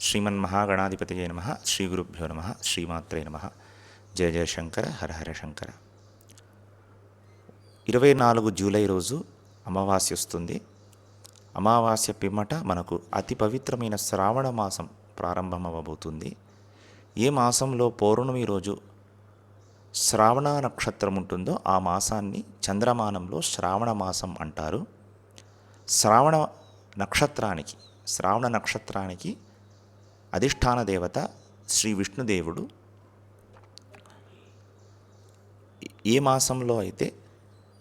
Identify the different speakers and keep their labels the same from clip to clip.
Speaker 1: శ్రీమన్మహాగణాధిపతయే నమః. శ్రీ గురుభ్యో నమః. శ్రీమాత్రే నమః. జయ జయ శంకర, హర హర శంకర. 24 జూలై రోజు అమావాస్య వస్తుంది. అమావాస్య పిమ్మట మనకు అతి పవిత్రమైన శ్రావణ మాసం ప్రారంభమవబోతుంది. ఏ మాసంలో పౌర్ణమి రోజు శ్రావణ నక్షత్రం ఉంటుందో ఆ మాసాన్ని చంద్రమానంలో శ్రావణ మాసం అంటారు. శ్రావణ నక్షత్రానికి అధిష్టాన దేవత శ్రీ విష్ణుదేవుడు. ఏ మాసంలో అయితే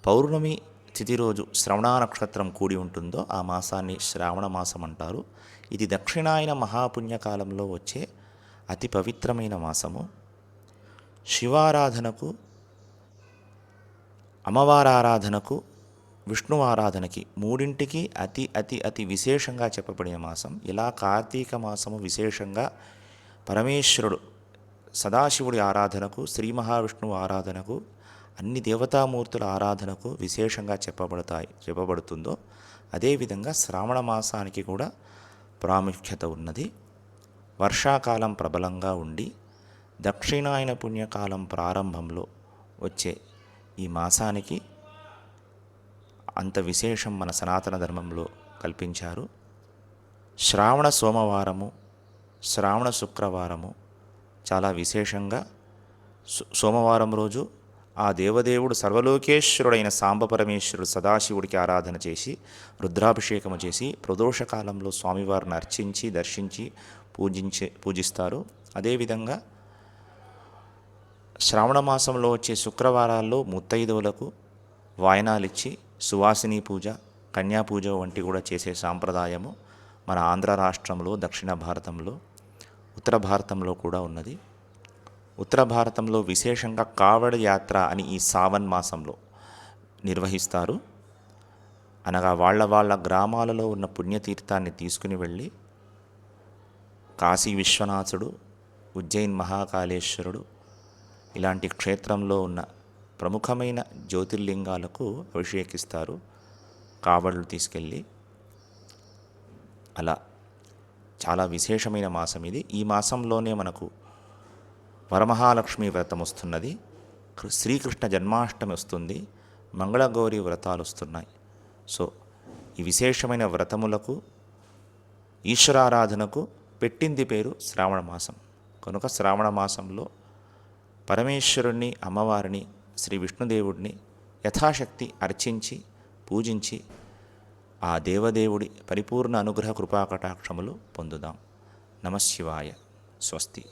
Speaker 1: పౌర్ణమి తిథి రోజు శ్రవణ నక్షత్రం కూడి ఉంటుందో ఆ మాసాన్ని శ్రావణ మాసం అంటారు. ఇది దక్షిణాయన మహాపుణ్యకాలంలో వచ్చే అతి పవిత్రమైన మాసము. శివారాధనకు, అమ్మవారాధనకు, విష్ణు ఆరాధనకి మూడింటికి అతి అతి అతి విశేషంగా చెప్పబడిన మాసం. ఇలా కార్తీక మాసము విశేషంగా పరమేశ్వరుడు సదాశివుడి ఆరాధనకు, శ్రీ మహావిష్ణువు ఆరాధనకు, అన్ని దేవతామూర్తుల ఆరాధనకు విశేషంగా చెప్పబడుతుందో అదేవిధంగా శ్రావణ మాసానికి కూడా ప్రాముఖ్యత ఉన్నది. వర్షాకాలం ప్రబలంగా ఉండి దక్షిణాయన పుణ్యకాలం ప్రారంభంలో వచ్చే ఈ మాసానికి అంత విశేషం మన సనాతన ధర్మంలో కల్పించారు. శ్రావణ సోమవారము, శ్రావణ శుక్రవారము చాలా విశేషంగా సోమవారం రోజు ఆ దేవదేవుడు సర్వలోకేశ్వరుడైన సాంబపరమేశ్వరుడు సదాశివుడికి ఆరాధన చేసి రుద్రాభిషేకము చేసి ప్రదోషకాలంలో స్వామివారిని అర్చించి దర్శించి పూజిస్తారు. అదేవిధంగా శ్రావణ మాసంలో వచ్చే శుక్రవారాల్లో ముత్తైదువులకు వాయనాలిచ్చి సువాసిని పూజ, కన్యా పూజ వంటి కూడా చేసే సాంప్రదాయము మన ఆంధ్ర రాష్ట్రంలో, దక్షిణ భారతంలో, ఉత్తర భారతంలో కూడా ఉన్నది. ఉత్తర భారతంలో విశేషంగా కావడ యాత్ర అని ఈ సావన్ మాసంలో నిర్వహిస్తారు. అనగా వాళ్ళ గ్రామాలలో ఉన్న పుణ్యతీర్థాన్ని తీసుకుని వెళ్ళి కాశీ విశ్వనాథుడు, ఉజ్జయిన్ మహాకాళేశ్వరుడు ఇలాంటి క్షేత్రంలో ఉన్న ప్రముఖమైన జ్యోతిర్లింగాలకు అభిషేకిస్తారు కావళ్ళు తీసుకెళ్ళి. అలా చాలా విశేషమైన మాసం ఇది. ఈ మాసంలోనే మనకు వరమహాలక్ష్మి వ్రతం వస్తున్నది, శ్రీకృష్ణ జన్మాష్టమి వస్తుంది, మంగళగౌరి వ్రతాలు వస్తున్నాయి. సో ఈ విశేషమైన వ్రతములకు, ఈశ్వరారాధనకు పెట్టింది పేరు శ్రావణ మాసం. కనుక శ్రావణ మాసంలో పరమేశ్వరుణ్ణి, అమ్మవారిని, శ్రీ విష్ణుదేవుడిని యథాశక్తి అర్చించి పూజించి ఆ దేవదేవుడి పరిపూర్ణ అనుగ్రహ కృపాకటాక్షములు పొందుదాం. నమఃశివాయ. స్వస్తి.